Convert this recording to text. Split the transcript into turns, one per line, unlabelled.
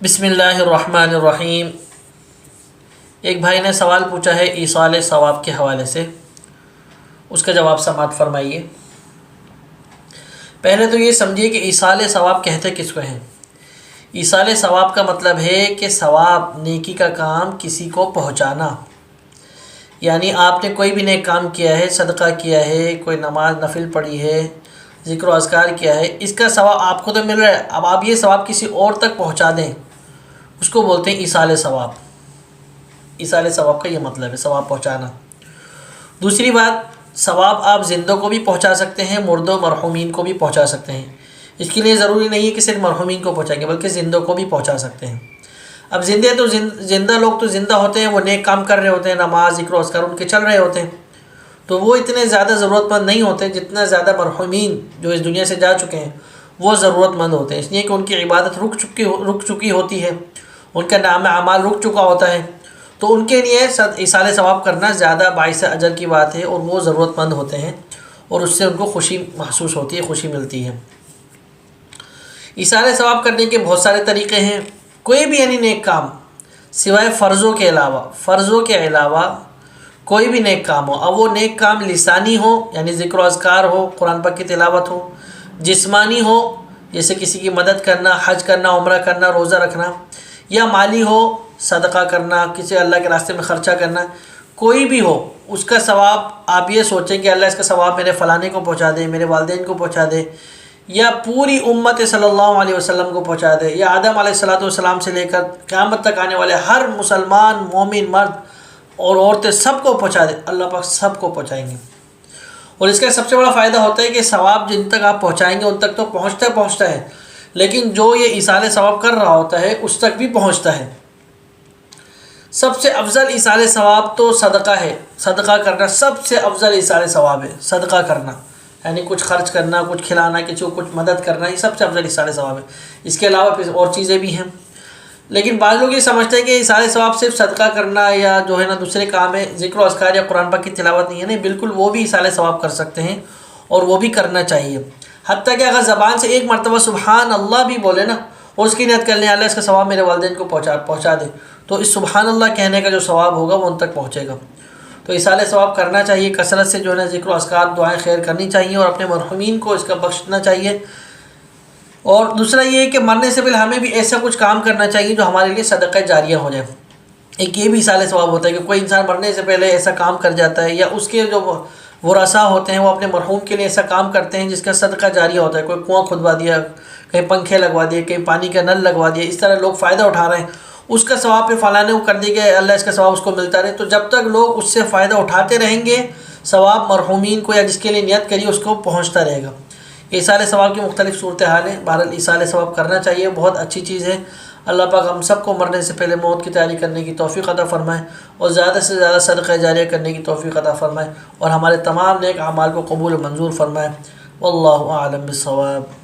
بسم اللہ الرحمن الرحیم۔ ایک بھائی نے سوال پوچھا ہے ایصال ثواب کے حوالے سے، اس کا جواب سماعت فرمائیے۔ پہلے تو یہ سمجھیے کہ ایصال ثواب کہتے کس کو ہیں۔ ایصال ثواب کا مطلب ہے کہ ثواب، نیکی کا کام کسی کو پہنچانا، یعنی آپ نے کوئی بھی نیک کام کیا ہے، صدقہ کیا ہے، کوئی نماز نفل پڑھی ہے، ذکر و اذکار کیا ہے، اس کا ثواب آپ کو تو مل رہا ہے، اب آپ یہ ثواب کسی اور تک پہنچا دیں، اس کو بولتے ہیں ایصال ثواب۔ ایصال ثواب کا یہ مطلب ہے، ثواب پہنچانا۔ دوسری بات، ثواب آپ زندوں کو بھی پہنچا سکتے ہیں، مردوں مرحومین کو بھی پہنچا سکتے ہیں۔ اس کے لیے ضروری نہیں ہے کہ صرف مرحومین کو پہنچائیں گے، بلکہ زندوں کو بھی پہنچا سکتے ہیں۔ اب زندہ لوگ تو زندہ ہوتے ہیں، وہ نیک کام کر رہے ہوتے ہیں، نماز ذکر و اذکار ان کے چل رہے ہوتے ہیں، تو وہ اتنے زیادہ ضرورت مند نہیں ہوتے جتنا زیادہ مرحومین جو اس دنیا سے جا چکے ہیں وہ ضرورت مند ہوتے ہیں، اس لیے کہ ان کی عبادت رک چکی ہوتی ہے، ان کا نام اعمال رک چکا ہوتا ہے، تو ان کے لیے ایصال ثواب کرنا زیادہ باعث اجر کی بات ہے، اور وہ ضرورت مند ہوتے ہیں اور اس سے ان کو خوشی محسوس ہوتی ہے، خوشی ملتی ہے۔ ایصال ثواب کرنے کے بہت سارے طریقے ہیں۔ کوئی بھی یعنی نیک کام سوائے فرضوں کے علاوہ کوئی بھی نیک کام ہو، اب وہ نیک کام لسانی ہو یعنی ذکر و اذکار ہو، قرآن پاک کی تلاوت ہو، جسمانی ہو جیسے کسی کی مدد کرنا، حج کرنا، عمرہ کرنا، روزہ رکھنا، یا مالی ہو صدقہ کرنا، کسی اللہ کے راستے میں خرچہ کرنا، کوئی بھی ہو، اس کا ثواب آپ یہ سوچیں کہ اللہ اس کا ثواب میرے فلانے کو پہنچا دے، میرے والدین کو پہنچا دے، یا پوری امت صلی اللہ علیہ وسلم کو پہنچا دے، یا آدم علیہ السلام سے لے کر قیامت تک آنے والے ہر مسلمان مومن مرد اور عورتیں سب کو پہنچا دے، اللہ پاک سب کو پہنچائیں گے۔ اور اس کا سب سے بڑا فائدہ ہوتا ہے کہ ثواب جن تک آپ پہنچائیں گے ان تک تو پہنچتا ہے، لیکن جو یہ ایصال ثواب کر رہا ہوتا ہے اس تک بھی پہنچتا ہے۔ سب سے افضل ایصال ثواب تو صدقہ ہے، صدقہ کرنا سب سے افضل ایصال ثواب ہے، صدقہ کرنا یعنی کچھ خرچ کرنا، کچھ کھلانا، کسی کو کچھ مدد کرنا، یہ سب سے افضل ایصال ثواب ہے۔ اس کے علاوہ پھر اور چیزیں بھی ہیں، لیکن بعض لوگ یہ سمجھتے ہیں کہ ایصال ثواب صرف صدقہ کرنا یا جو ہے نا دوسرے کام ہے، ذکر و اذکار یا قرآن پاک کی تلاوت نہیں ہے، نہیں، بالکل وہ بھی ایصال ثواب کر سکتے ہیں اور وہ بھی کرنا چاہیے۔ حتیٰ کہ اگر زبان سے ایک مرتبہ سبحان اللہ بھی بولے نا اور اس کی نیت کر لیں اللہ اس کا ثواب میرے والدین کو پہنچا دے، تو اس سبحان اللہ کہنے کا جو ثواب ہوگا وہ ان تک پہنچے گا۔ تو ایصال ثواب کرنا چاہیے، کثرت سے جو ہے نا ذکر و اذکار دعائیں خیر کرنی چاہیے اور اپنے مرحومین کو اس کا بخشنا چاہیے۔ اور دوسرا یہ ہے کہ مرنے سے پہلے ہمیں بھی ایسا کچھ کام کرنا چاہیے جو ہمارے لیے صدقہ جاریہ ہو جائے۔ ایک یہ بھی ایصال ثواب ہوتا ہے کہ کوئی انسان مرنے سے پہلے ایسا کام کر جاتا ہے، یا اس کے جو ورثاء ہوتے ہیں وہ اپنے مرحوم کے لیے ایسا کام کرتے ہیں جس کا صدقہ جاریہ ہوتا ہے، کوئی کنواں کھدوا دیا، کہیں پنکھے لگوا دیے، کہیں پانی کا نل لگوا دیا، اس طرح لوگ فائدہ اٹھا رہے ہیں، اس کا ثواب پہ فلاں نے وہ کر دی کہ اللہ اس کا ثواب اس کو ملتا رہے، تو جب تک لوگ اس سے فائدہ اٹھاتے رہیں گے ثواب مرحومین کو یا جس کے لیے نیت کری اس کو پہنچتا رہے گا۔ ایصال ثواب کی مختلف صورتحال ہیں، بہرحال ایصال ثواب کرنا چاہیے، بہت اچھی چیز ہے۔ اللہ پاک ہم سب کو مرنے سے پہلے موت کی تیاری کرنے کی توفیق عطا فرمائے اور زیادہ سے زیادہ صدقہ جاریہ کرنے کی توفیق عطا فرمائے اور ہمارے تمام نیک اعمال کو قبول و منظور فرمائے۔ واللہ اعلم بالصواب۔